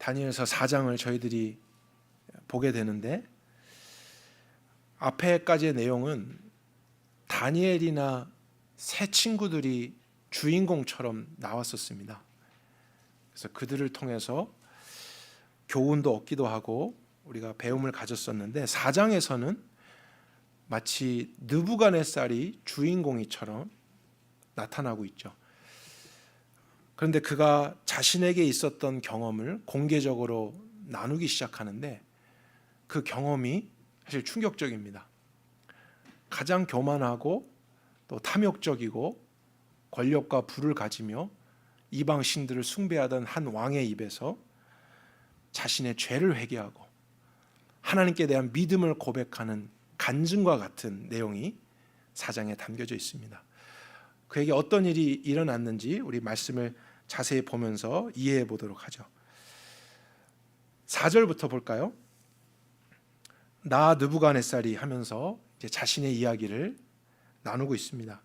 다니엘서 4장을 저희들이 보게 되는데, 앞에까지의 내용은 다니엘이나 세 친구들이 주인공처럼 나왔었습니다. 그래서 그들을 통해서 교훈도 얻기도 하고 우리가 배움을 가졌었는데, 4장에서는 마치 느부갓네살이 주인공이처럼 나타나고 있죠. 그런데 그가 자신에게 있었던 경험을 공개적으로 나누기 시작하는데, 그 경험이 사실 충격적입니다. 가장 교만하고 또 탐욕적이고 권력과 부를 가지며 이방 신들을 숭배하던 한 왕의 입에서 자신의 죄를 회개하고 하나님께 대한 믿음을 고백하는 간증과 같은 내용이 4장에 담겨져 있습니다. 그에게 어떤 일이 일어났는지 우리 말씀을 자세히 보면서 이해해 보도록 하죠. 4절부터 볼까요? 나 느부갓네살이 하면서 이제 자신의 이야기를 나누고 있습니다.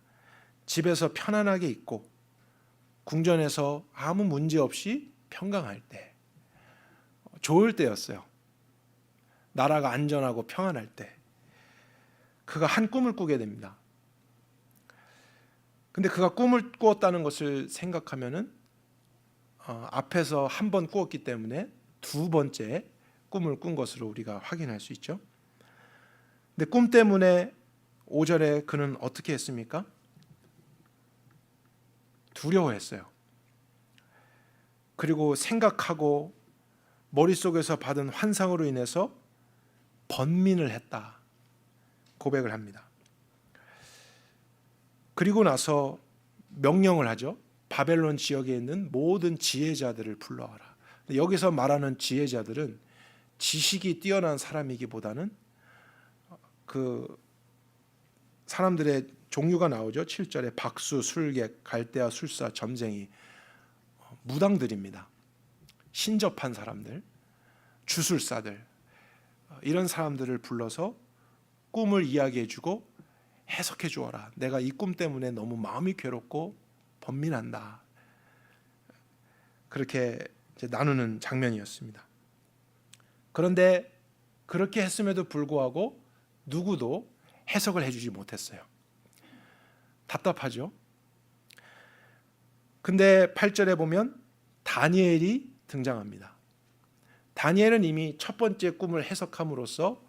집에서 편안하게 있고 궁전에서 아무 문제 없이 평강할 때, 좋을 때였어요. 나라가 안전하고 평안할 때 그가 한 꿈을 꾸게 됩니다. 근데 그가 꿈을 꾸었다는 것을 생각하면은 앞에서 한 번 꾸었기 때문에 두 번째 꿈을 꾼 것으로 우리가 확인할 수 있죠. 근데 꿈 때문에 5절에 그는 어떻게 했습니까? 두려워했어요. 그리고 생각하고 머릿속에서 받은 환상으로 인해서 번민을 했다, 고백을 합니다. 그리고 나서 명령을 하죠. 바벨론 지역에 있는 모든 지혜자들을 불러와라. 여기서 말하는 지혜자들은 지식이 뛰어난 사람이기보다는 그 사람들의 종류가 나오죠. 7절에 박수, 술객, 갈대아, 술사, 점쟁이, 무당들입니다. 신접한 사람들, 주술사들, 이런 사람들을 불러서 꿈을 이야기해주고 해석해 주어라. 내가 이 꿈 때문에 너무 마음이 괴롭고 번민한다. 그렇게 이제 나누는 장면이었습니다. 그런데 그렇게 했음에도 불구하고 누구도 해석을 해주지 못했어요. 답답하죠. 근데 8절에 보면 다니엘이 등장합니다. 다니엘은 이미 첫 번째 꿈을 해석함으로써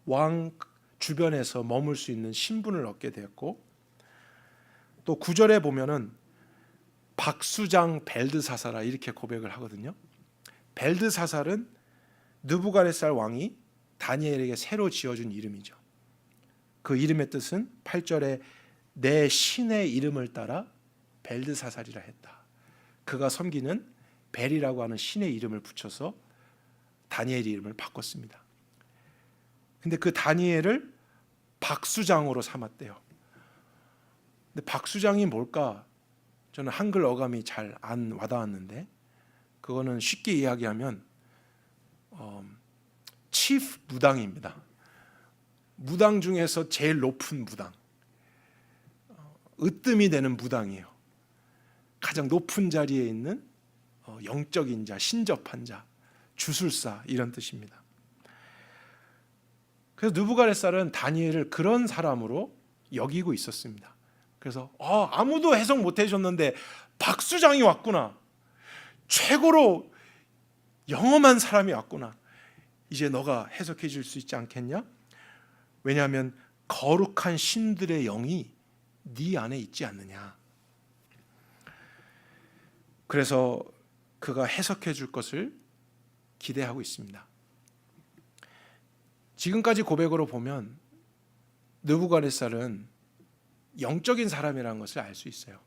왕 주변에서 머물 수 있는 신분을 얻게 되었고, 또 9절에 보면은 박수장 벨드사사라 이렇게 고백을 하거든요. 벨드사살은 느부갓네살 왕이 다니엘에게 새로 지어준 이름이죠. 그 이름의 뜻은 8절에 내 신의 이름을 따라 벨드사살이라 했다. 그가 섬기는 벨이라고 하는 신의 이름을 붙여서 다니엘 이름을 바꿨습니다. 근데 그 다니엘을 박수장으로 삼았대요. 근데 박수장이 뭘까? 저는 한글 어감이 잘 안 와닿았는데, 그거는 쉽게 이야기하면 치프 무당입니다. 무당 중에서 제일 높은 무당, 으뜸이 되는 무당이에요. 가장 높은 자리에 있는 영적인 자, 신접한 자, 주술사, 이런 뜻입니다. 그래서 느부갓네살은 다니엘을 그런 사람으로 여기고 있었습니다. 그래서 아무도 해석 못 해줬는데 박수장이 왔구나, 최고로 영험한 사람이 왔구나, 이제 너가 해석해 줄 수 있지 않겠냐? 왜냐하면 거룩한 신들의 영이 네 안에 있지 않느냐. 그래서 그가 해석해 줄 것을 기대하고 있습니다. 지금까지 고백으로 보면 느부갓네살은 영적인 사람이라는 것을 알 수 있어요.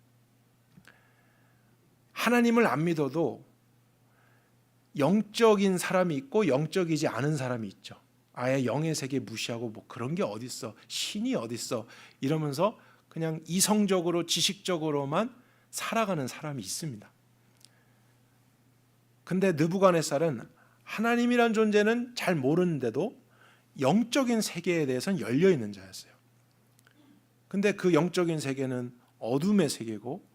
하나님을 안 믿어도 영적인 사람이 있고 영적이지 않은 사람이 있죠. 아예 영의 세계 무시하고 뭐 그런 게 어딨어, 신이 어딨어 이러면서 그냥 이성적으로 지식적으로만 살아가는 사람이 있습니다. 근데 느부갓네살은 하나님이란 존재는 잘 모르는데도 영적인 세계에 대해서는 열려 있는 자였어요. 근데 그 영적인 세계는 어둠의 세계고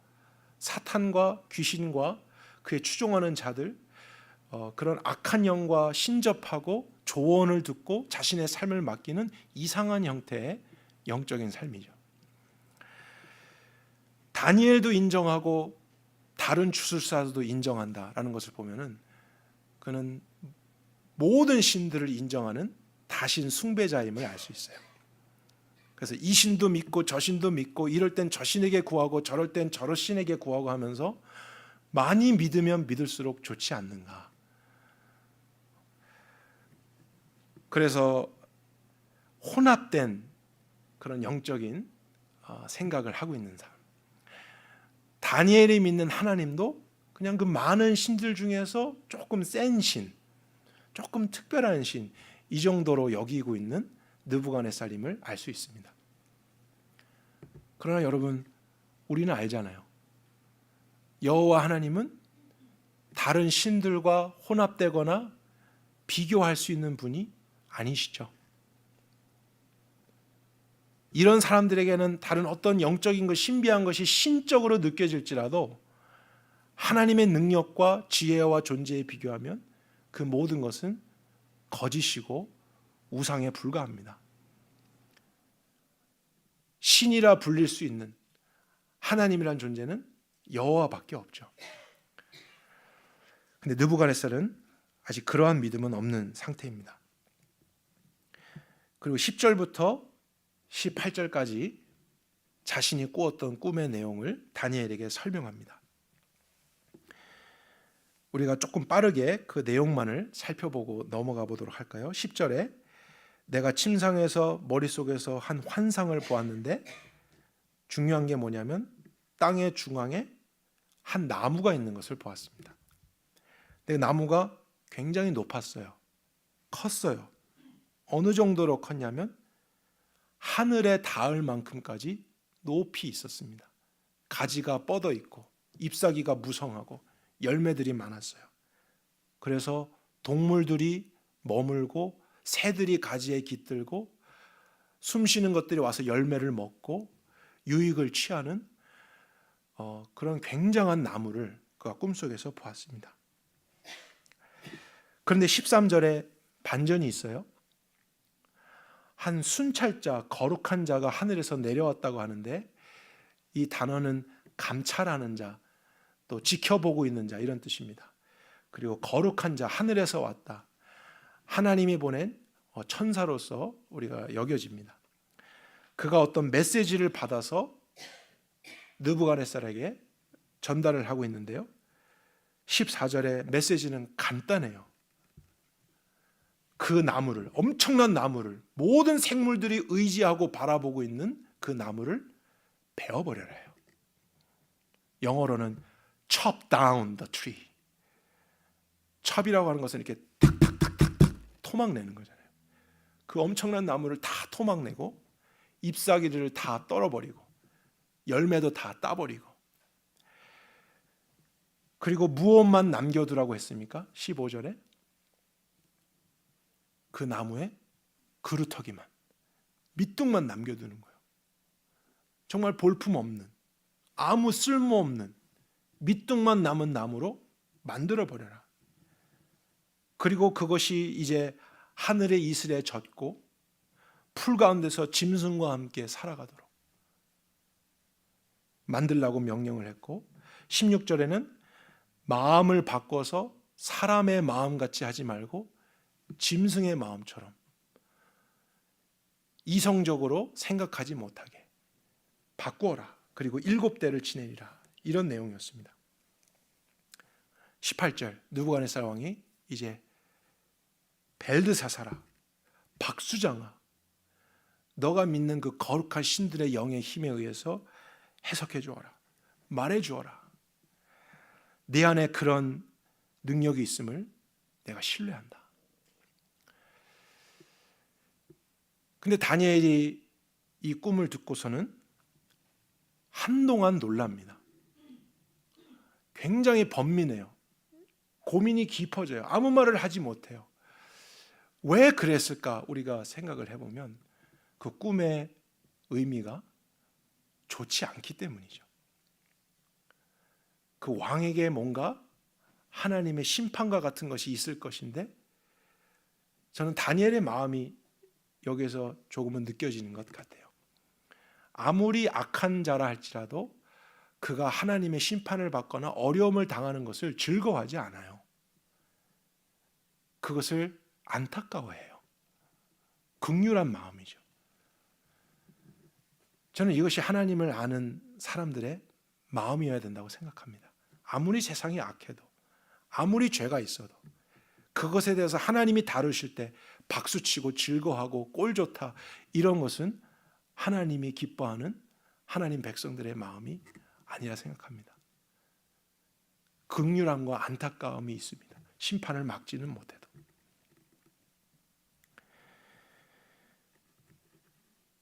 사탄과 귀신과 그에 추종하는 자들, 그런 악한 영과 신접하고 조언을 듣고 자신의 삶을 맡기는 이상한 형태의 영적인 삶이죠. 다니엘도 인정하고 다른 주술사도 인정한다라는 것을 보면은 그는 모든 신들을 인정하는 다신 숭배자임을 알 수 있어요. 그래서 이 신도 믿고 저 신도 믿고 이럴 땐 저 신에게 구하고 저럴 땐 저런 신에게 구하고 하면서 많이 믿으면 믿을수록 좋지 않는가. 그래서 혼합된 그런 영적인 생각을 하고 있는 사람. 다니엘이 믿는 하나님도 그냥 그 많은 신들 중에서 조금 센 신, 조금 특별한 신, 이 정도로 여기고 있는 느부갓네살임을 알 수 있습니다. 그러나 여러분, 우리는 알잖아요. 여호와 하나님은 다른 신들과 혼합되거나 비교할 수 있는 분이 아니시죠. 이런 사람들에게는 다른 어떤 영적인 것, 신비한 것이 신적으로 느껴질지라도 하나님의 능력과 지혜와 존재에 비교하면 그 모든 것은 거짓이고 우상에 불과합니다. 신이라 불릴 수 있는 하나님이란 존재는 여호와밖에 없죠. 근데 느부갓네살은 아직 그러한 믿음은 없는 상태입니다. 그리고 10절부터 18절까지 자신이 꾸었던 꿈의 내용을 다니엘에게 설명합니다. 우리가 조금 빠르게 그 내용만을 살펴보고 넘어가 보도록 할까요? 10절에 내가 침상에서 머릿속에서 한 환상을 보았는데 중요한 게 뭐냐면 땅의 중앙에 한 나무가 있는 것을 보았습니다. 근데 나무가 굉장히 높았어요. 컸어요. 어느 정도로 컸냐면 하늘에 닿을 만큼까지 높이 있었습니다. 가지가 뻗어 있고 잎사귀가 무성하고 열매들이 많았어요. 그래서 동물들이 머물고 새들이 가지에 깃들고 숨쉬는 것들이 와서 열매를 먹고 유익을 취하는 그런 굉장한 나무를 그가 꿈속에서 보았습니다. 그런데 13절에 반전이 있어요. 한 순찰자, 거룩한 자가 하늘에서 내려왔다고 하는데 이 단어는 감찰하는 자, 또 지켜보고 있는 자 이런 뜻입니다. 그리고 거룩한 자, 하늘에서 왔다. 하나님이 보낸 천사로서 우리가 여겨집니다. 그가 어떤 메시지를 받아서 느부갓네살에게 전달을 하고 있는데요. 14절의 메시지는 간단해요. 그 나무를, 엄청난 나무를, 모든 생물들이 의지하고 바라보고 있는 그 나무를 베어버려라 해요. 영어로는 chop down the tree. 첩이라고 하는 것은 이렇게 탁탁탁탁탁 토막내는 거잖아요. 그 엄청난 나무를 다 토막내고 잎사귀들을 다 떨어버리고 열매도 다 따버리고, 그리고 무엇만 남겨두라고 했습니까? 15절에 그 나무에 그루터기만, 밑둥만 남겨두는 거예요. 정말 볼품없는, 아무 쓸모없는 밑둥만 남은 나무로 만들어버려라. 그리고 그것이 이제 하늘의 이슬에 젖고 풀 가운데서 짐승과 함께 살아가도록 만들라고 명령을 했고, 16절에는 마음을 바꿔서 사람의 마음같이 하지 말고 짐승의 마음처럼 이성적으로 생각하지 못하게 바꾸어라. 그리고 7대를 지내리라. 이런 내용이었습니다. 18절 느부갓네살 왕이 이제 벨드사사라, 박수장아, 너가 믿는 그 거룩한 신들의 영의 힘에 의해서 해석해 주어라. 말해 주어라. 내 안에 그런 능력이 있음을 내가 신뢰한다. 근데 다니엘이 이 꿈을 듣고서는 한동안 놀랍니다. 굉장히 번민해요. 고민이 깊어져요. 아무 말을 하지 못해요. 왜 그랬을까? 우리가 생각을 해보면 그 꿈의 의미가 좋지 않기 때문이죠. 그 왕에게 뭔가 하나님의 심판과 같은 것이 있을 것인데, 저는 다니엘의 마음이 여기에서 조금은 느껴지는 것 같아요. 아무리 악한 자라 할지라도 그가 하나님의 심판을 받거나 어려움을 당하는 것을 즐거워하지 않아요. 그것을 안타까워해요. 긍휼한 마음이죠. 저는 이것이 하나님을 아는 사람들의 마음이어야 된다고 생각합니다. 아무리 세상이 악해도, 아무리 죄가 있어도 그것에 대해서 하나님이 다루실 때 박수치고 즐거워하고 꼴 좋다, 이런 것은 하나님이 기뻐하는 하나님 백성들의 마음이 아니라 생각합니다. 긍휼함과 안타까움이 있습니다. 심판을 막지는 못해도.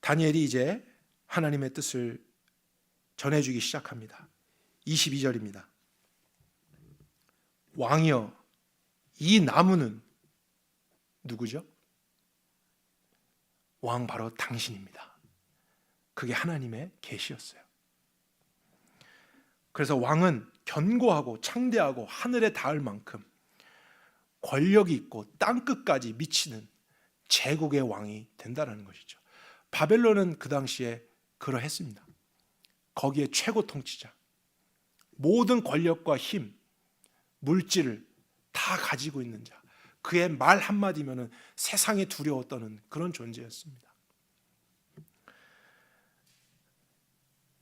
다니엘이 이제 하나님의 뜻을 전해주기 시작합니다. 22절입니다. 왕이여, 이 나무는 누구죠? 왕 바로 당신입니다. 그게 하나님의 계시였어요. 그래서 왕은 견고하고 창대하고 하늘에 닿을 만큼 권력이 있고 땅끝까지 미치는 제국의 왕이 된다는 것이죠. 바벨론은 그 당시에 그러했습니다. 거기에 최고 통치자, 모든 권력과 힘, 물질을 다 가지고 있는 자, 그의 말 한마디면 세상에 두려워 떠는 그런 존재였습니다.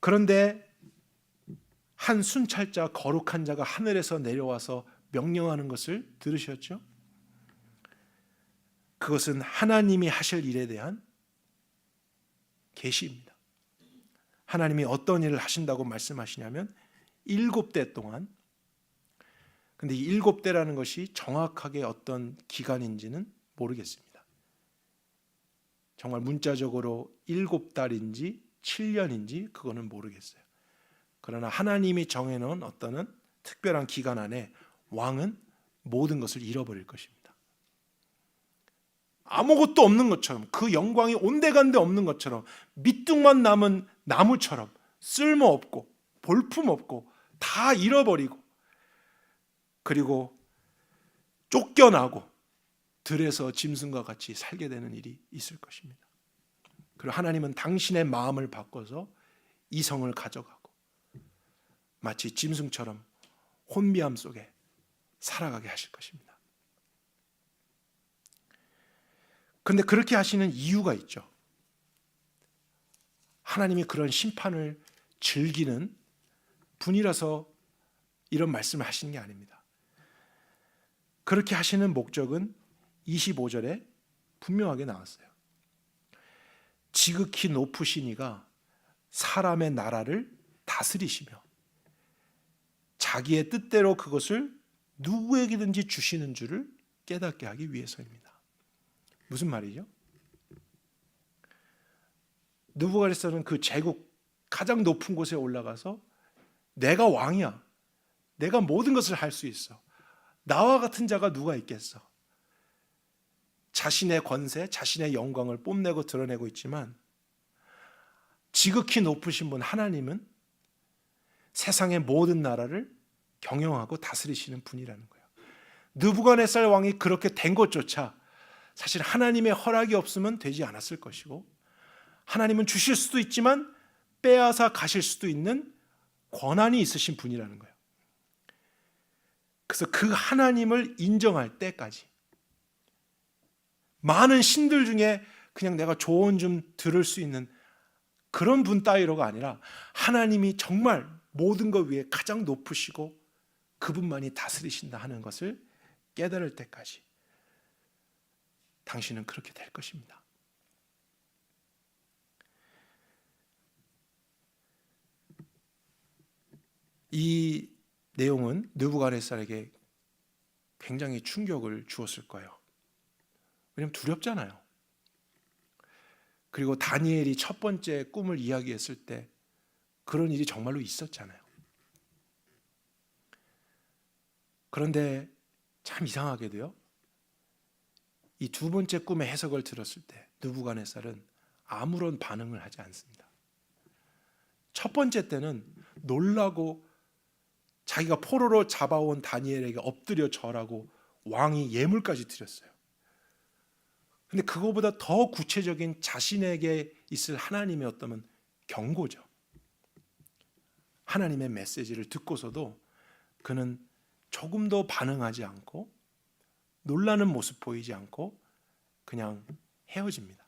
그런데 한 순찰자, 거룩한 자가 하늘에서 내려와서 명령하는 것을 들으셨죠? 그것은 하나님이 하실 일에 대한 계시입니다. 하나님이 어떤 일을 하신다고 말씀하시냐면 7대 동안, 근데 이 7대라는 것이 정확하게 어떤 기간인지는 모르겠습니다. 정말 문자적으로 7달인지 7년인지 그거는 모르겠어요. 그러나 하나님이 정해놓은 어떤 특별한 기간 안에 왕은 모든 것을 잃어버릴 것입니다. 아무것도 없는 것처럼, 그 영광이 온데간데 없는 것처럼, 밑둥만 남은 나무처럼 쓸모없고 볼품없고 다 잃어버리고, 그리고 쫓겨나고 들에서 짐승과 같이 살게 되는 일이 있을 것입니다. 그리고 하나님은 당신의 마음을 바꿔서 이성을 가져가고 마치 짐승처럼 혼미함 속에 살아가게 하실 것입니다. 그런데 그렇게 하시는 이유가 있죠. 하나님이 그런 심판을 즐기는 분이라서 이런 말씀을 하시는 게 아닙니다. 그렇게 하시는 목적은 25절에 분명하게 나왔어요. 지극히 높으시니가 사람의 나라를 다스리시며 자기의 뜻대로 그것을 누구에게든지 주시는 줄을 깨닫게 하기 위해서입니다. 무슨 말이죠? 느부갓네살은 그 제국 가장 높은 곳에 올라가서 내가 왕이야, 내가 모든 것을 할 수 있어, 나와 같은 자가 누가 있겠어, 자신의 권세, 자신의 영광을 뽐내고 드러내고 있지만 지극히 높으신 분 하나님은 세상의 모든 나라를 경영하고 다스리시는 분이라는 거예요. 느부갓네살 왕이 그렇게 된 것조차 사실 하나님의 허락이 없으면 되지 않았을 것이고, 하나님은 주실 수도 있지만 빼앗아 가실 수도 있는 권한이 있으신 분이라는 거예요. 그래서 그 하나님을 인정할 때까지 많은 신들 중에 그냥 내가 조언 좀 들을 수 있는 그런 분 따위로가 아니라 하나님이 정말 모든 것 위에 가장 높으시고 그분만이 다스리신다 하는 것을 깨달을 때까지 당신은 그렇게 될 것입니다. 이 내용은 느부갓네살에게 굉장히 충격을 주었을 거예요. 왜냐하면 두렵잖아요. 그리고 다니엘이 첫 번째 꿈을 이야기했을 때 그런 일이 정말로 있었잖아요. 그런데 참 이상하게도요, 이 두 번째 꿈의 해석을 들었을 때 느부갓네살은 아무런 반응을 하지 않습니다. 첫 번째 때는 놀라고 자기가 포로로 잡아온 다니엘에게 엎드려 절하고 왕이 예물까지 드렸어요. 근데 그거보다 더 구체적인 자신에게 있을 하나님의 어떤 경고죠. 하나님의 메시지를 듣고서도 그는 조금도 반응하지 않고 놀라는 모습 보이지 않고 그냥 헤어집니다.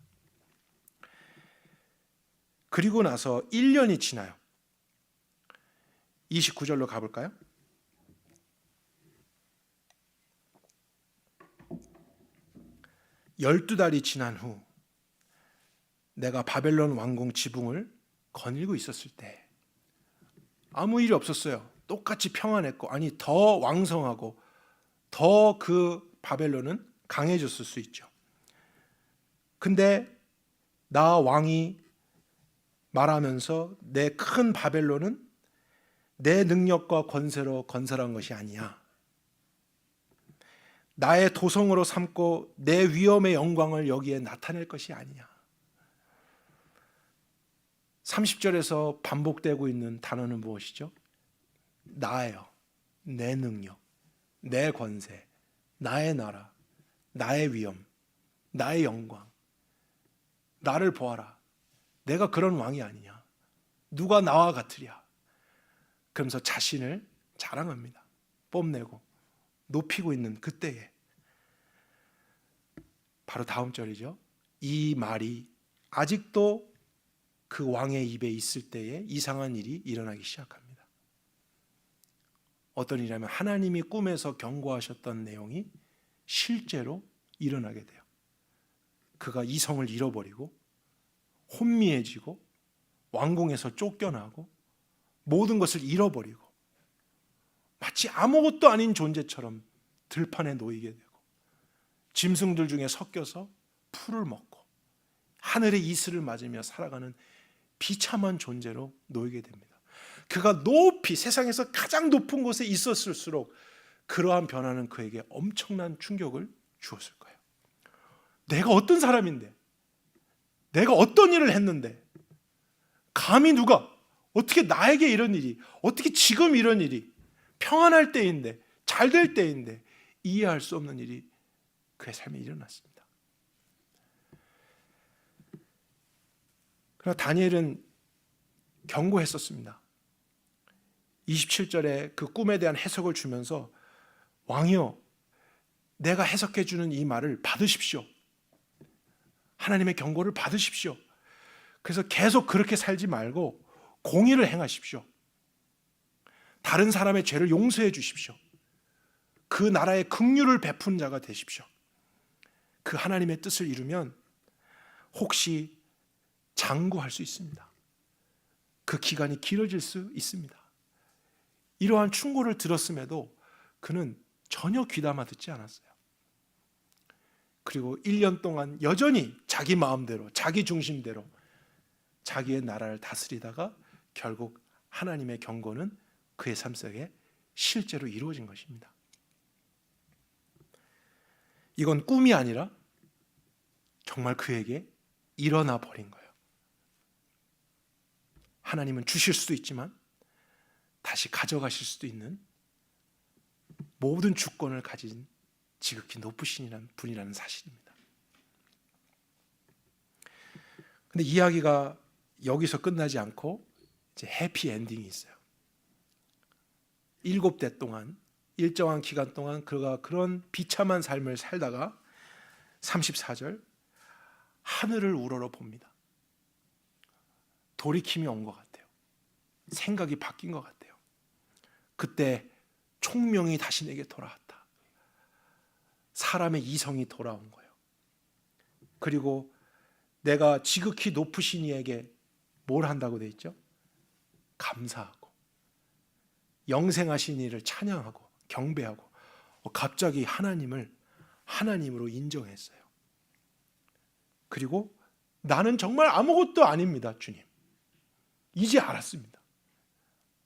그리고 나서 1년이 지나요. 29절로 가볼까요? 열두 달이 지난 후 내가 바벨론 왕궁 지붕을 거닐고 있었을 때 아무 일이 없었어요. 똑같이 평안했고, 아니 더 왕성하고 더 그 바벨론은 강해졌을 수 있죠. 근데 나 왕이 말하면서 내 큰 바벨론은 내 능력과 권세로 건설한 것이 아니야. 나의 도성으로 삼고 내 위엄의 영광을 여기에 나타낼 것이 아니야. 30절에서 반복되고 있는 단어는 무엇이죠? 나예요. 내 능력, 내 권세, 나의 나라, 나의 위엄, 나의 영광. 나를 보아라. 내가 그런 왕이 아니냐. 누가 나와 같으랴. 그러면서 자신을 자랑합니다. 뽐내고 높이고 있는 그때에 바로 다음 절이죠. 이 말이 아직도 그 왕의 입에 있을 때에 이상한 일이 일어나기 시작합니다. 어떤 일이냐면 하나님이 꿈에서 경고하셨던 내용이 실제로 일어나게 돼요. 그가 이성을 잃어버리고 혼미해지고 왕궁에서 쫓겨나고 모든 것을 잃어버리고 마치 아무것도 아닌 존재처럼 들판에 놓이게 되고 짐승들 중에 섞여서 풀을 먹고 하늘의 이슬을 맞으며 살아가는 비참한 존재로 놓이게 됩니다. 그가 높이 세상에서 가장 높은 곳에 있었을수록 그러한 변화는 그에게 엄청난 충격을 주었을 거예요. 내가 어떤 사람인데, 내가 어떤 일을 했는데 감히 누가 어떻게 나에게 이런 일이, 어떻게 지금 이런 일이 평안할 때인데, 잘 될 때인데 이해할 수 없는 일이 그의 삶에 일어났습니다. 그러나 다니엘은 경고했었습니다. 27절에 그 꿈에 대한 해석을 주면서 왕이여, 내가 해석해 주는 이 말을 받으십시오. 하나님의 경고를 받으십시오. 그래서 계속 그렇게 살지 말고 공의를 행하십시오. 다른 사람의 죄를 용서해 주십시오. 그 나라의 긍휼을 베푼 자가 되십시오. 그 하나님의 뜻을 이루면 혹시 장구할 수 있습니다. 그 기간이 길어질 수 있습니다. 이러한 충고를 들었음에도 그는 전혀 귀담아 듣지 않았어요. 그리고 1년 동안 여전히 자기 마음대로, 자기 중심대로 자기의 나라를 다스리다가 결국 하나님의 경고는 그의 삶 속에 실제로 이루어진 것입니다. 이건 꿈이 아니라 정말 그에게 일어나 버린 거예요. 하나님은 주실 수도 있지만 다시 가져가실 수도 있는 모든 주권을 가진 지극히 높으신 분이라는 사실입니다. 근데 이야기가 여기서 끝나지 않고 이제 해피 엔딩이 있어요. 7대 동안, 일정한 기간 동안 그가 그런 비참한 삶을 살다가 34절 하늘을 우러러 봅니다. 돌이킴이 온 것 같아요. 생각이 바뀐 것 같아요. 그때 총명이 다시 내게 돌아왔다. 사람의 이성이 돌아온 거예요. 그리고 내가 지극히 높으신 이에게 뭘 한다고 돼 있죠? 감사하고 영생하신 이를 찬양하고 경배하고 갑자기 하나님을 하나님으로 인정했어요. 그리고 나는 정말 아무것도 아닙니다, 주님. 이제 알았습니다.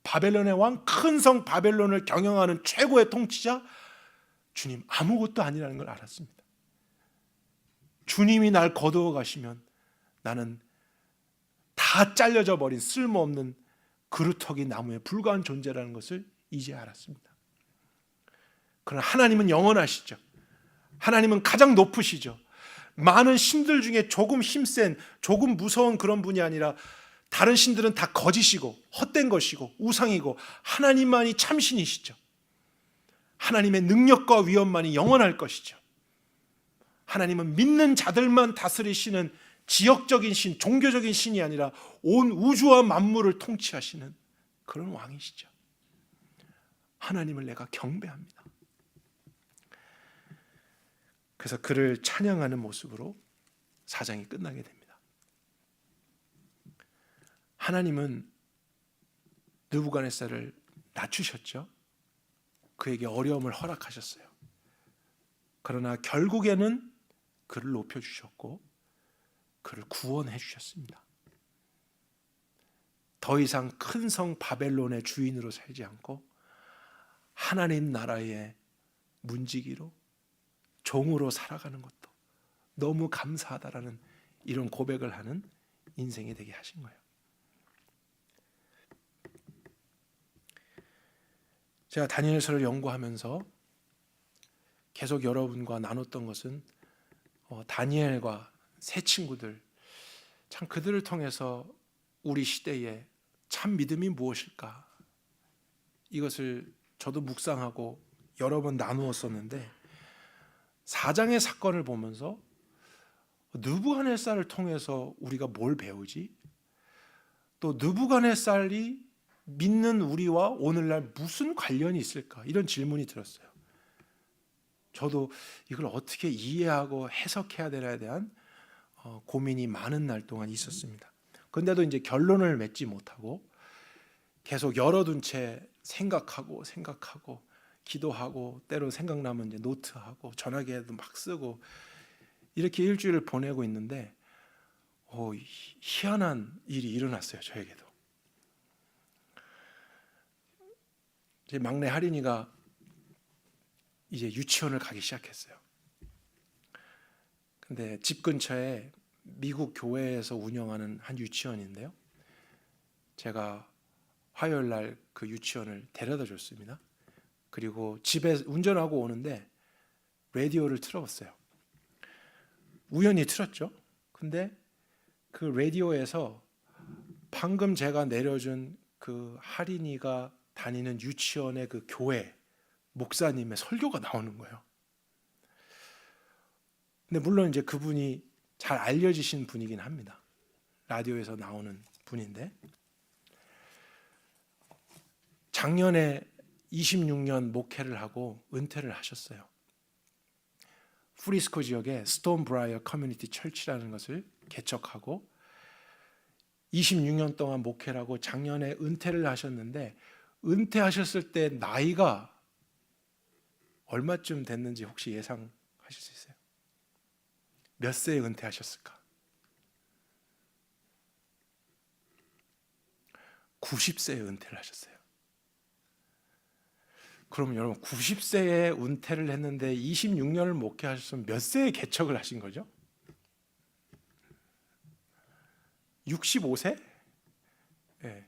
바벨론의 왕, 큰 성 바벨론을 경영하는 최고의 통치자 주님, 아무것도 아니라는 걸 알았습니다. 주님이 날 거두어 가시면 나는 다 잘려져 버린 쓸모없는 그루터기 나무에 불과한 존재라는 것을 이제 알았습니다. 그러나 하나님은 영원하시죠. 하나님은 가장 높으시죠. 많은 신들 중에 조금 힘센, 조금 무서운 그런 분이 아니라 다른 신들은 다 거짓이고 헛된 것이고 우상이고 하나님만이 참신이시죠. 하나님의 능력과 위엄만이 영원할 것이죠. 하나님은 믿는 자들만 다스리시는 지역적인 신, 종교적인 신이 아니라 온 우주와 만물을 통치하시는 그런 왕이시죠. 하나님을 내가 경배합니다. 그래서 그를 찬양하는 모습으로 4장이 끝나게 됩니다. 하나님은 느부갓네살을 낮추셨죠. 그에게 어려움을 허락하셨어요. 그러나 결국에는 그를 높여주셨고 그를 구원해 주셨습니다. 더 이상 큰 성 바벨론의 주인으로 살지 않고 하나님 나라의 문지기로 종으로 살아가는 것도 너무 감사하다라는 이런 고백을 하는 인생이 되게 하신 거예요. 제가 다니엘서를 연구하면서 계속 여러분과 나눴던 것은 다니엘과 새 친구들, 참 그들을 통해서 우리 시대에 참 믿음이 무엇일까, 이것을 저도 묵상하고 여러 번 나누었었는데 4장의 사건을 보면서 느부갓네살을 통해서 우리가 뭘 배우지? 또 느부갓네살이 믿는 우리와 오늘날 무슨 관련이 있을까? 이런 질문이 들었어요. 저도 이걸 어떻게 이해하고 해석해야 되나에 대한 고민이 많은 날 동안 있었습니다. 그런데도 이제 결론을 맺지 못하고 계속 열어둔 채 생각하고 기도하고 때로 생각나면 이제 노트하고 전화기에도 막 쓰고 이렇게 일주일을 보내고 있는데 희한한 일이 일어났어요. 저에게도. 제 막내 하린이가 이제 유치원을 가기 시작했어요. 근데 집 근처에 미국 교회에서 운영하는 한 유치원인데요. 제가 화요일 날 그 유치원을 데려다 줬습니다. 그리고 집에 운전하고 오는데 라디오를 틀어봤어요. 우연히 틀었죠. 근데 그 라디오에서 방금 제가 내려준 그 하린이가 다니는 유치원의 그 교회 목사님의 설교가 나오는 거예요. 근데 물론 이제 그분이 잘 알려지신 분이긴 합니다. 라디오에서 나오는 분인데 작년에 26년 목회를 하고 은퇴를 하셨어요. 프리스코 지역에 스톤브라이어 커뮤니티 철치라는 것을 개척하고 26년 동안 목회를 하고 작년에 은퇴를 하셨는데 은퇴하셨을 때 나이가 얼마쯤 됐는지 혹시 예상하실 수 있어요? 몇 세에 은퇴하셨을까? 90세에 은퇴를 하셨어요. 그러면 여러분 90세에 은퇴를 했는데 26년을 목회하셨으면 몇 세에 개척을 하신 거죠? 65세? 네.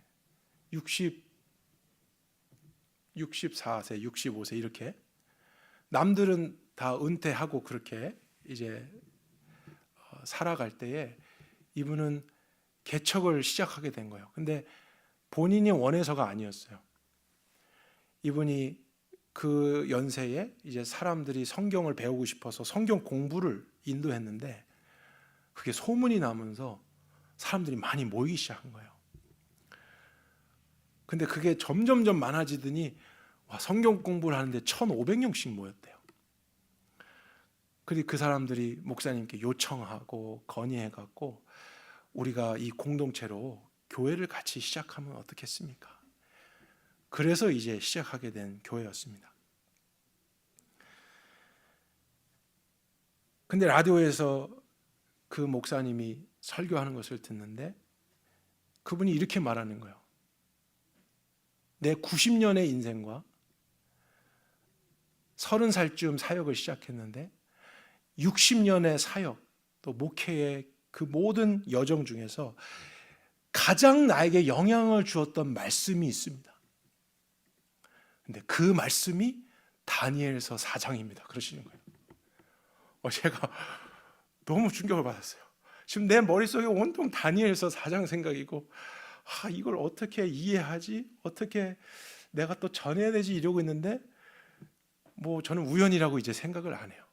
64세, 65세 이렇게. 남들은 다 은퇴하고 그렇게 이제 살아갈 때에 이분은 개척을 시작하게 된 거예요. 근데 본인이 원해서가 아니었어요. 이분이 그 연세에 이제 사람들이 성경을 배우고 싶어서 성경 공부를 인도했는데 그게 소문이 나면서 사람들이 많이 모이기 시작한 거예요. 근데 그게 점점점 많아지더니 성경 공부를 하는데 1,500명씩 모였대요. 그리고 그 사람들이 목사님께 요청하고 건의해갖고 우리가 이 공동체로 교회를 같이 시작하면 어떻겠습니까? 그래서 이제 시작하게 된 교회였습니다. 근데 라디오에서 그 목사님이 설교하는 것을 듣는데 그분이 이렇게 말하는 거예요. 내 90년의 인생과 30살쯤 사역을 시작했는데 60년의 사역 또 목회의 그 모든 여정 중에서 가장 나에게 영향을 주었던 말씀이 있습니다. 근데 그 말씀이 다니엘서 4장입니다. 그러시는 거예요. 제가 너무 충격을 받았어요. 지금 내 머릿속에 온통 다니엘서 4장 생각이고, 이걸 어떻게 이해하지? 어떻게 내가 또 전해야 되지? 이러고 있는데 저는 우연이라고 이제 생각을 안 해요.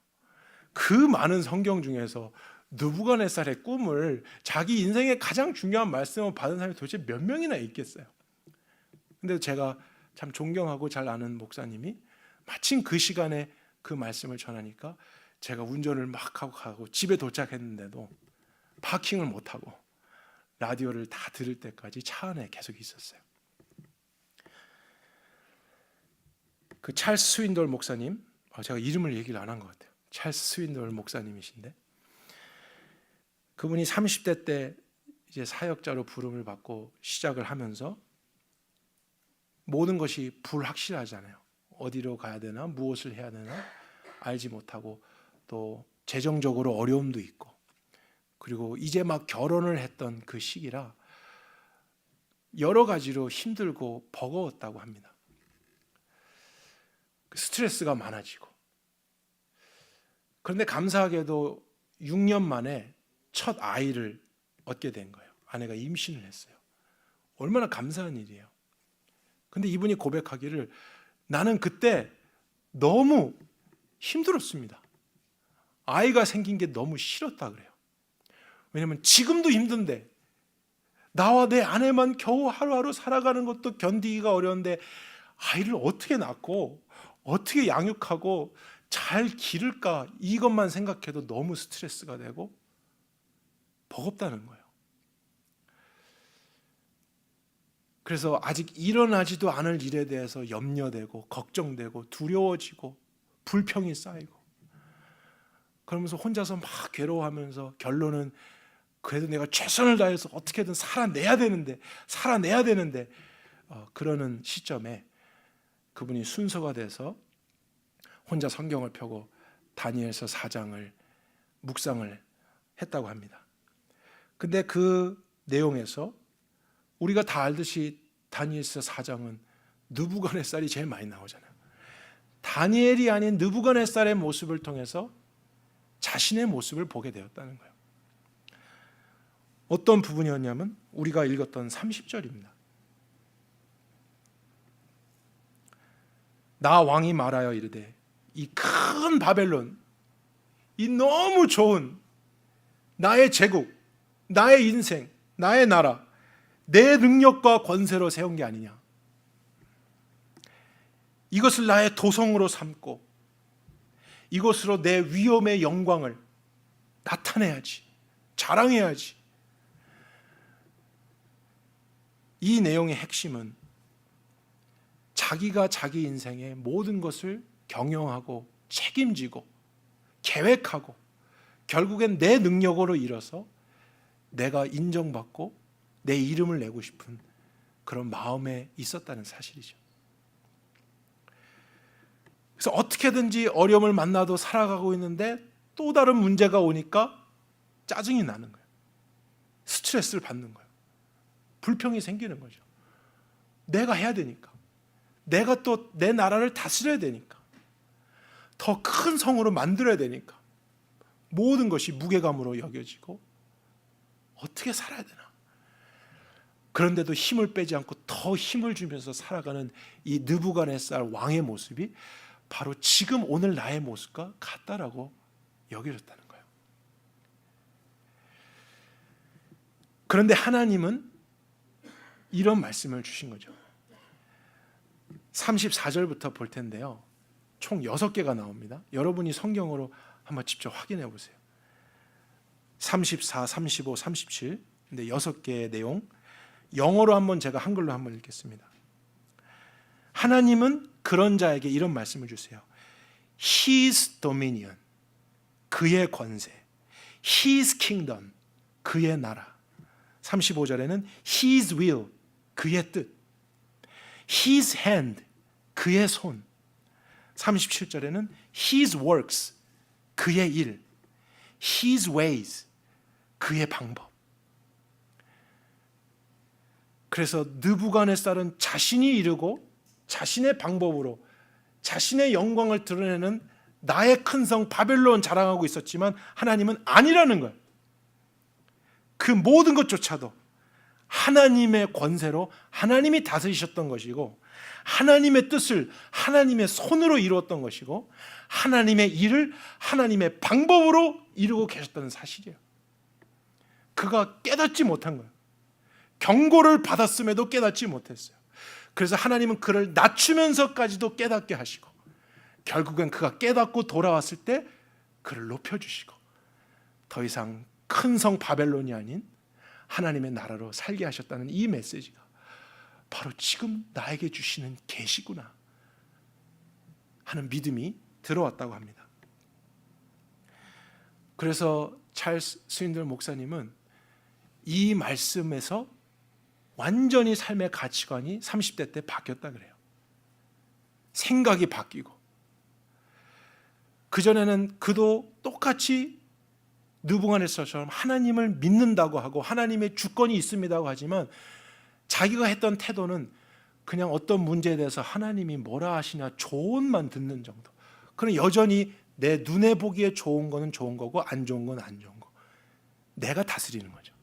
그 많은 성경 중에서 느부갓네살의 꿈을 자기 인생의 가장 중요한 말씀을 받은 사람이 도대체 몇 명이나 있겠어요? 근데 제가 참 존경하고 잘 아는 목사님이 마침 그 시간에 그 말씀을 전하니까 제가 운전을 막 하고 가고 집에 도착했는데도 파킹을 못하고 라디오를 다 들을 때까지 차 안에 계속 있었어요. 그 찰스 스윈돌 목사님, 제가 이름을 얘기를 안 한 것 같아요. 찰스 스윈돌 목사님이신데, 그분이 30대 때 이제 사역자로 부름을 받고 시작을 하면서 모든 것이 불확실하잖아요. 어디로 가야 되나, 무엇을 해야 되나 알지 못하고, 또 재정적으로 어려움도 있고, 그리고 이제 막 결혼을 했던 그 시기라 여러 가지로 힘들고 버거웠다고 합니다. 스트레스가 많아지고. 그런데 감사하게도 6년 만에 첫 아이를 얻게 된 거예요. 아내가 임신을 했어요. 얼마나 감사한 일이에요. 근데 이분이 고백하기를, 나는 그때 너무 힘들었습니다. 아이가 생긴 게 너무 싫었다 그래요. 왜냐하면 지금도 힘든데, 나와 내 아내만 겨우 하루하루 살아가는 것도 견디기가 어려운데 아이를 어떻게 낳고 어떻게 양육하고 잘 기를까, 이것만 생각해도 너무 스트레스가 되고 버겁다는 거예요. 그래서 아직 일어나지도 않을 일에 대해서 염려되고 걱정되고 두려워지고 불평이 쌓이고, 그러면서 혼자서 막 괴로워하면서 결론은 그래도 내가 최선을 다해서 어떻게든 살아내야 되는데 그러는 시점에 그분이 순서가 돼서 혼자 성경을 펴고 다니엘서 4장을 묵상을 했다고 합니다. 근데 그 내용에서 우리가 다 알듯이 다니엘서 4장은 느부갓네살이 제일 많이 나오잖아요. 다니엘이 아닌 느부갓네살의 모습을 통해서 자신의 모습을 보게 되었다는 거예요. 어떤 부분이었냐면 우리가 읽었던 30절입니다. 나 왕이 말하여 이르되, 이 큰 바벨론, 이 너무 좋은 나의 제국, 나의 인생, 나의 나라, 내 능력과 권세로 세운 게 아니냐. 이것을 나의 도성으로 삼고 이것으로 내 위엄의 영광을 나타내야지, 자랑해야지. 이 내용의 핵심은 자기가 자기 인생의 모든 것을 경영하고 책임지고 계획하고 결국엔 내 능력으로 이뤄서 내가 인정받고 내 이름을 내고 싶은 그런 마음에 있었다는 사실이죠. 그래서 어떻게든지 어려움을 만나도 살아가고 있는데 또 다른 문제가 오니까 짜증이 나는 거예요. 스트레스를 받는 거예요. 불평이 생기는 거죠. 내가 해야 되니까, 내가 또 내 나라를 다스려야 되니까, 더 큰 성으로 만들어야 되니까 모든 것이 무게감으로 여겨지고 어떻게 살아야 되나. 그런데도 힘을 빼지 않고 더 힘을 주면서 살아가는 이 느부갓네살 왕의 모습이 바로 지금 오늘 나의 모습과 같다라고 여겨졌다는 거예요. 그런데 하나님은 이런 말씀을 주신 거죠. 34절부터 볼 텐데요, 총 6개가 나옵니다. 여러분이 성경으로 한번 직접 확인해 보세요. 34, 35, 37. 근데 6개의 내용, 영어로 한번 제가 한글로 한번 읽겠습니다. 하나님은 그런 자에게 이런 말씀을 주세요. His dominion, 그의 권세. His kingdom, 그의 나라. 35절에는 His will, 그의 뜻. His hand, 그의 손. 37절에는 His works, 그의 일. His ways, 그의 방법. 그래서 느부갓네살은 자신이 이루고 자신의 방법으로 자신의 영광을 드러내는 나의 큰 성 바벨론 자랑하고 있었지만 하나님은 아니라는 거예요. 그 모든 것조차도 하나님의 권세로 하나님이 다스리셨던 것이고, 하나님의 뜻을 하나님의 손으로 이루었던 것이고, 하나님의 일을 하나님의 방법으로 이루고 계셨다는 사실이에요. 그가 깨닫지 못한 거예요. 경고를 받았음에도 깨닫지 못했어요. 그래서 하나님은 그를 낮추면서까지도 깨닫게 하시고, 결국엔 그가 깨닫고 돌아왔을 때 그를 높여주시고, 더 이상 큰 성 바벨론이 아닌 하나님의 나라로 살게 하셨다는 이 메시지가 바로 지금 나에게 주시는 계시구나 하는 믿음이 들어왔다고 합니다. 그래서 찰스 스윈들 목사님은 이 말씀에서 완전히 삶의 가치관이 30대 때 바뀌었다 그래요. 생각이 바뀌고, 그전에는 그도 똑같이 느부갓네살처럼 하나님을 믿는다고 하고 하나님의 주권이 있습니다고 하지만, 자기가 했던 태도는 그냥 어떤 문제에 대해서 하나님이 뭐라 하시냐 조언만 듣는 정도. 그럼 여전히 내 눈에 보기에 좋은 거는 좋은 거고 안 좋은 건 안 좋은 거. 내가 다스리는 거죠.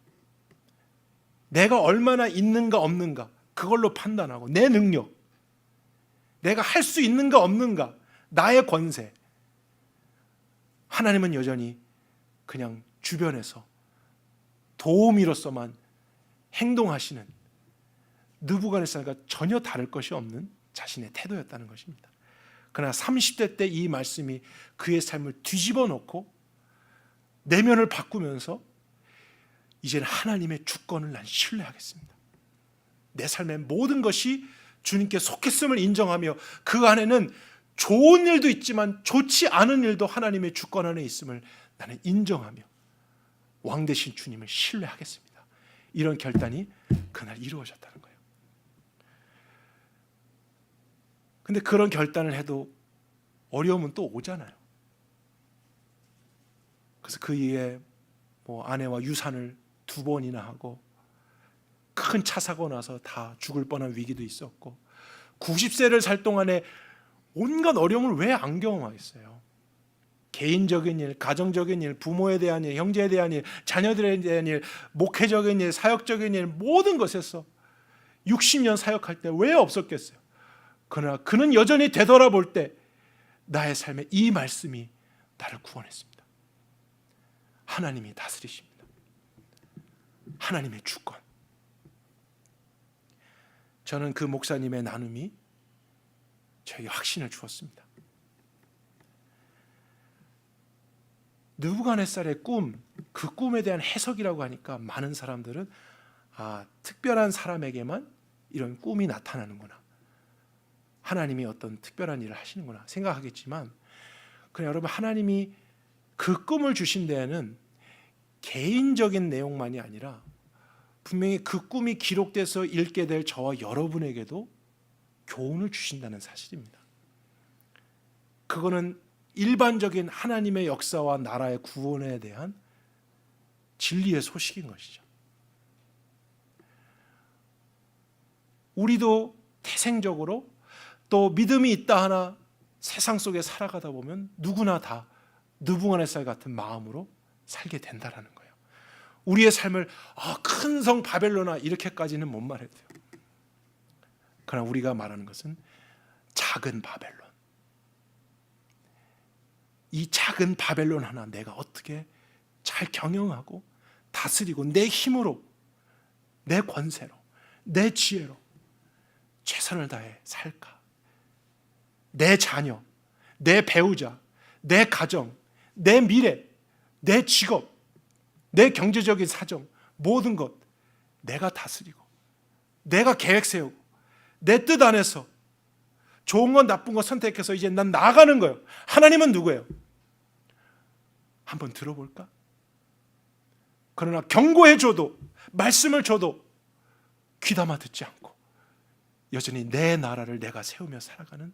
내가 얼마나 있는가 없는가 그걸로 판단하고, 내 능력, 내가 할 수 있는가 없는가, 나의 권세. 하나님은 여전히 그냥 주변에서 도우미로서만 행동하시는 느부갓네살과 전혀 다를 것이 없는 자신의 태도였다는 것입니다. 그러나 30대 때 이 말씀이 그의 삶을 뒤집어 놓고 내면을 바꾸면서 이제는 하나님의 주권을 난 신뢰하겠습니다. 내 삶의 모든 것이 주님께 속했음을 인정하며, 그 안에는 좋은 일도 있지만 좋지 않은 일도 하나님의 주권 안에 있음을 나는 인정하며 왕 되신 주님을 신뢰하겠습니다. 이런 결단이 그날 이루어졌다는 거예요. 근데 그런 결단을 해도 어려움은 또 오잖아요. 그래서 그 이후에 아내와 유산을 2번이나 하고, 큰 차 사고 나서 다 죽을 뻔한 위기도 있었고, 90세를 살 동안에 온갖 어려움을 왜 안 경험하겠어요? 개인적인 일, 가정적인 일, 부모에 대한 일, 형제에 대한 일, 자녀들에 대한 일, 목회적인 일, 사역적인 일, 모든 것에서 60년 사역할 때 왜 없었겠어요? 그러나 그는 여전히 되돌아볼 때 나의 삶에 이 말씀이 나를 구원했습니다. 하나님이 다스리십니다. 하나님의 주권. 저는 그 목사님의 나눔이 저에게 확신을 주었습니다. 느부갓네살의 꿈, 그 꿈에 대한 해석이라고 하니까 많은 사람들은 특별한 사람에게만 이런 꿈이 나타나는구나, 하나님이 어떤 특별한 일을 하시는구나 생각하겠지만, 그냥 여러분, 하나님이 그 꿈을 주신 데에는 개인적인 내용만이 아니라 분명히 그 꿈이 기록돼서 읽게 될 저와 여러분에게도 교훈을 주신다는 사실입니다. 그거는 일반적인 하나님의 역사와 나라의 구원에 대한 진리의 소식인 것이죠. 우리도 태생적으로 또 믿음이 있다 하나 세상 속에 살아가다 보면 누구나 다 느부갓네살 같은 마음으로 살게 된다라는 거예요. 우리의 삶을 큰 성 바벨로나 이렇게까지는 못 말해도 돼요. 그러나 우리가 말하는 것은 작은 바벨론. 이 작은 바벨론 하나 내가 어떻게 잘 경영하고 다스리고 내 힘으로, 내 권세로, 내 지혜로 최선을 다해 살까? 내 자녀, 내 배우자, 내 가정, 내 미래, 내 직업, 내 경제적인 사정, 모든 것 내가 다스리고 내가 계획 세우고 내 뜻 안에서 좋은 건 나쁜 거 선택해서 이제 난 나아가는 거예요. 하나님은 누구예요? 한번 들어볼까? 그러나 경고해줘도, 말씀을 줘도 귀담아 듣지 않고 여전히 내 나라를 내가 세우며 살아가는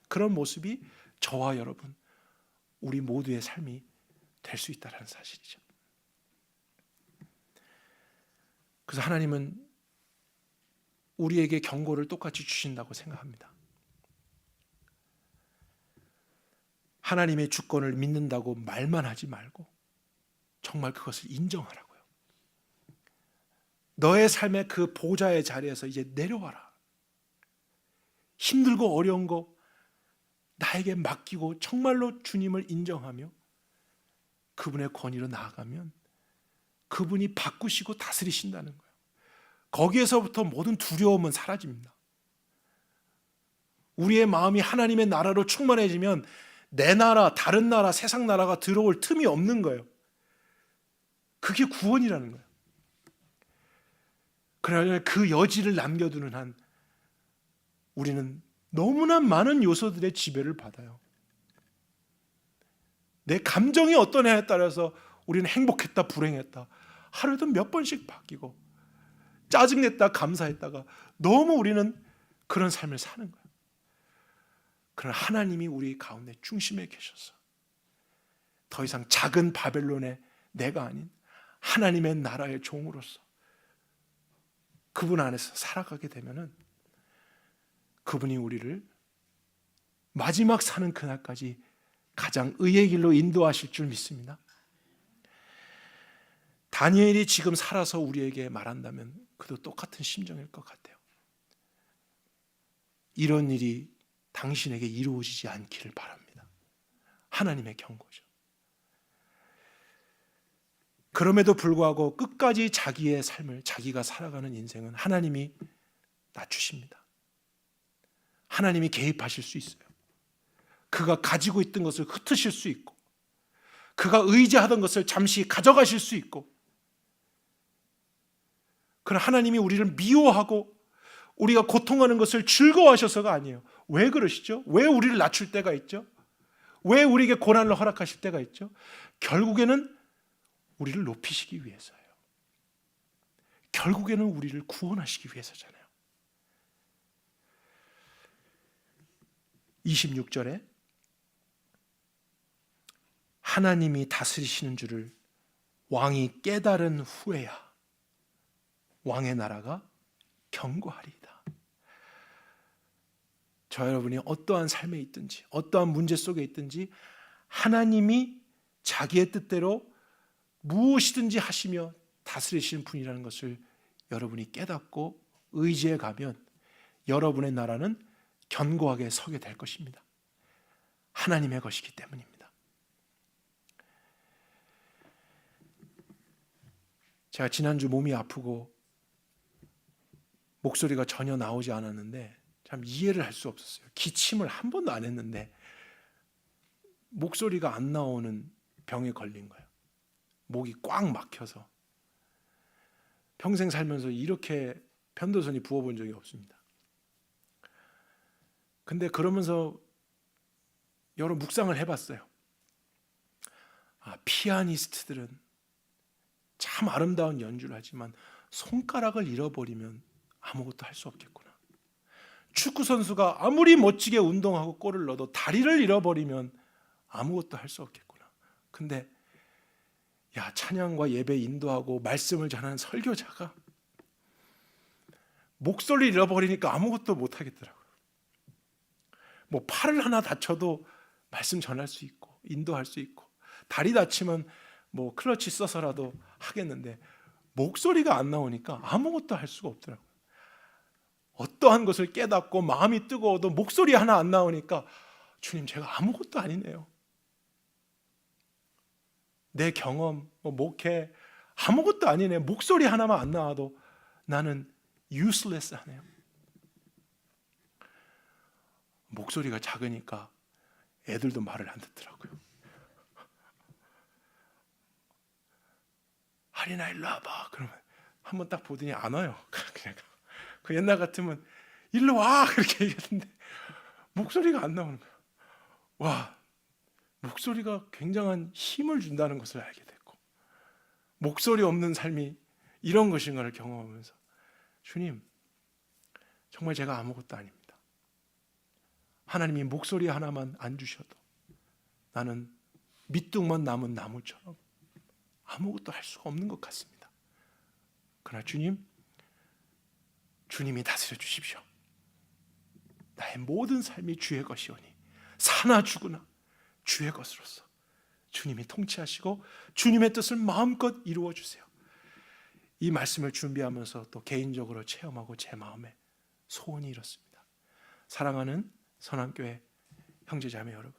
그런 모습이 저와 여러분, 우리 모두의 삶이 될 수 있다는 사실이죠. 그래서 하나님은 우리에게 경고를 똑같이 주신다고 생각합니다. 하나님의 주권을 믿는다고 말만 하지 말고 정말 그것을 인정하라고요. 너의 삶의 그 보좌의 자리에서 이제 내려와라. 힘들고 어려운 거 나에게 맡기고 정말로 주님을 인정하며 그분의 권위로 나아가면 그분이 바꾸시고 다스리신다는 거예요. 거기에서부터 모든 두려움은 사라집니다. 우리의 마음이 하나님의 나라로 충만해지면 내 나라, 다른 나라, 세상 나라가 들어올 틈이 없는 거예요. 그게 구원이라는 거예요. 그러나 그 여지를 남겨두는 한 우리는 너무나 많은 요소들의 지배를 받아요. 내 감정이 어떠냐에 따라서 우리는 행복했다, 불행했다, 하루에도 몇 번씩 바뀌고 짜증냈다, 감사했다가 너무 우리는 그런 삶을 사는 거예요. 그러나 하나님이 우리 가운데 중심에 계셔서 더 이상 작은 바벨론의 내가 아닌 하나님의 나라의 종으로서 그분 안에서 살아가게 되면은 그분이 우리를 마지막 사는 그날까지 가장 의의 길로 인도하실 줄 믿습니다. 다니엘이 지금 살아서 우리에게 말한다면 그도 똑같은 심정일 것 같아요. 이런 일이 당신에게 이루어지지 않기를 바랍니다. 하나님의 경고죠. 그럼에도 불구하고 끝까지 자기의 삶을 자기가 살아가는 인생은 하나님이 낮추십니다. 하나님이 개입하실 수 있어요. 그가 가지고 있던 것을 흩으실 수 있고 그가 의지하던 것을 잠시 가져가실 수 있고, 그러나 하나님이 우리를 미워하고 우리가 고통하는 것을 즐거워하셔서가 아니에요. 왜 그러시죠? 왜 우리를 낮출 때가 있죠? 왜 우리에게 고난을 허락하실 때가 있죠? 결국에는 우리를 높이시기 위해서예요. 결국에는 우리를 구원하시기 위해서잖아요. 26절에 하나님이 다스리시는 줄을 왕이 깨달은 후에야 왕의 나라가 견고하리이다. 저 여러분이 어떠한 삶에 있든지 어떠한 문제 속에 있든지 하나님이 자기의 뜻대로 무엇이든지 하시며 다스리시는 분이라는 것을 여러분이 깨닫고 의지해 가면 여러분의 나라는 견고하게 서게 될 것입니다. 하나님의 것이기 때문입니다. 제가 지난주 몸이 아프고 목소리가 전혀 나오지 않았는데 참 이해를 할 수 없었어요. 기침을 한 번도 안 했는데 목소리가 안 나오는 병에 걸린 거예요. 목이 꽉 막혀서. 평생 살면서 이렇게 편도선이 부어본 적이 없습니다. 근데 그러면서 여러 묵상을 해봤어요. 피아니스트들은 참 아름다운 연주를 하지만 손가락을 잃어버리면 아무것도 할 수 없겠구나. 축구 선수가 아무리 멋지게 운동하고 골을 넣어도 다리를 잃어버리면 아무것도 할 수 없겠구나. 근데 찬양과 예배 인도하고 말씀을 전하는 설교자가 목소리를 잃어버리니까 아무것도 못 하겠더라고요. 뭐 팔을 하나 다쳐도 말씀 전할 수 있고 인도할 수 있고, 다리 다치면 뭐 클러치 써서라도 하겠는데 목소리가 안 나오니까 아무것도 할 수가 없더라고요. 어떠한 것을 깨닫고 마음이 뜨거워도 목소리 하나 안 나오니까 주님, 제가 아무것도 아니네요. 내 경험, 목회 아무것도 아니네. 목소리 하나만 안 나와도 나는 useless 하네요. 목소리가 작으니까 애들도 말을 안 듣더라고요. 하리나 일로 와봐. 그러면 한번 딱 보더니 안 와요. 그냥 그 옛날 같으면 일로 와 그렇게 얘기했는데 목소리가 안 나오는 거예요. 와, 목소리가 굉장한 힘을 준다는 것을 알게 됐고, 목소리 없는 삶이 이런 것인가를 경험하면서 주님, 정말 제가 아무것도 아닙니다. 하나님이 목소리 하나만 안 주셔도 나는 밑둥만 남은 나무처럼 아무것도 할 수가 없는 것 같습니다. 그러나 주님이 다스려 주십시오. 나의 모든 삶이 주의 것이오니 사나 죽으나 주의 것으로서 주님이 통치하시고 주님의 뜻을 마음껏 이루어 주세요. 이 말씀을 준비하면서 또 개인적으로 체험하고 제 마음에 소원이 이렇습니다. 사랑하는 선한교회 형제자매 여러분,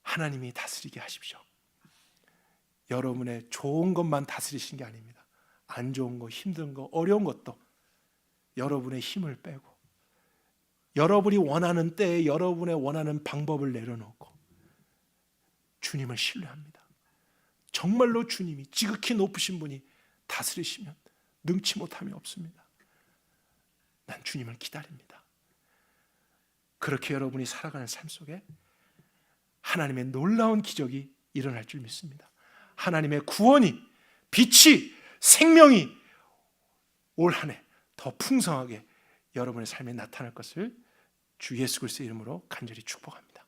하나님이 다스리게 하십시오. 여러분의 좋은 것만 다스리신 게 아닙니다. 안 좋은 거, 힘든 거, 어려운 것도 여러분의 힘을 빼고 여러분이 원하는 때에 여러분의 원하는 방법을 내려놓고 주님을 신뢰합니다. 정말로 주님이 지극히 높으신 분이 다스리시면 능치 못함이 없습니다. 난 주님을 기다립니다. 그렇게 여러분이 살아가는 삶 속에 하나님의 놀라운 기적이 일어날 줄 믿습니다. 하나님의 구원이, 빛이, 생명이 올 한 해 더 풍성하게 여러분의 삶에 나타날 것을 주 예수 그리스도의 이름으로 간절히 축복합니다.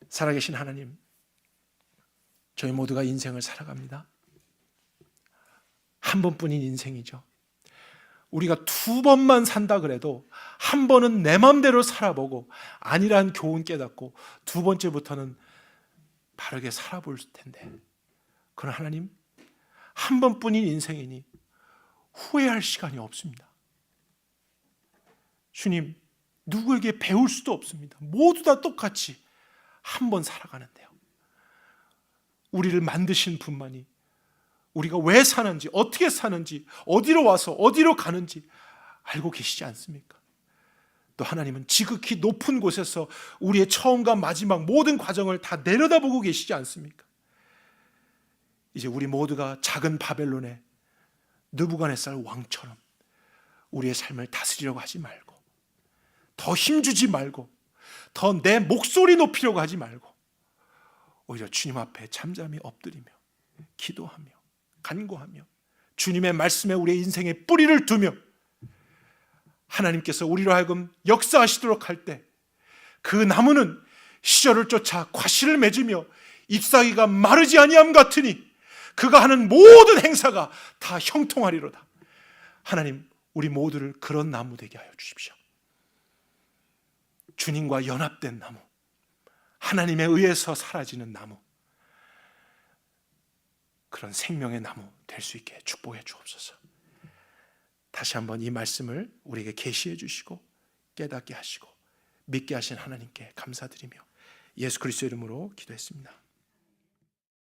살아계신 하나님, 저희 모두가 인생을 살아갑니다. 한 번뿐인 인생이죠. 우리가 두 번만 산다 그래도 한 번은 내 맘대로 살아보고 아니란 교훈 깨닫고 두 번째부터는 바르게 살아볼 텐데, 그러나 하나님, 한 번뿐인 인생이니 후회할 시간이 없습니다. 주님, 누구에게 배울 수도 없습니다. 모두 다 똑같이 한 번 살아가는데요. 우리를 만드신 분만이 우리가 왜 사는지, 어떻게 사는지, 어디로 와서 어디로 가는지 알고 계시지 않습니까? 또 하나님은 지극히 높은 곳에서 우리의 처음과 마지막 모든 과정을 다 내려다보고 계시지 않습니까? 이제 우리 모두가 작은 바벨론의 느부갓네살 왕처럼 우리의 삶을 다스리려고 하지 말고, 더 힘주지 말고, 더 내 목소리 높이려고 하지 말고, 오히려 주님 앞에 잠잠히 엎드리며 기도하며 간구하며 주님의 말씀에 우리의 인생에 뿌리를 두며 하나님께서 우리로 하여금 역사하시도록 할 때 그 나무는 시절을 쫓아 과실을 맺으며 잎사귀가 마르지 아니함 같으니 그가 하는 모든 행사가 다 형통하리로다. 하나님, 우리 모두를 그런 나무 되게 하여 주십시오. 주님과 연합된 나무, 하나님에 의해서 사라지는 나무, 그런 생명의 나무 될 수 있게 축복해 주옵소서. 다시 한번 이 말씀을 우리에게 계시해 주시고 깨닫게 하시고 믿게 하신 하나님께 감사드리며 예수 그리스도 이름으로 기도했습니다.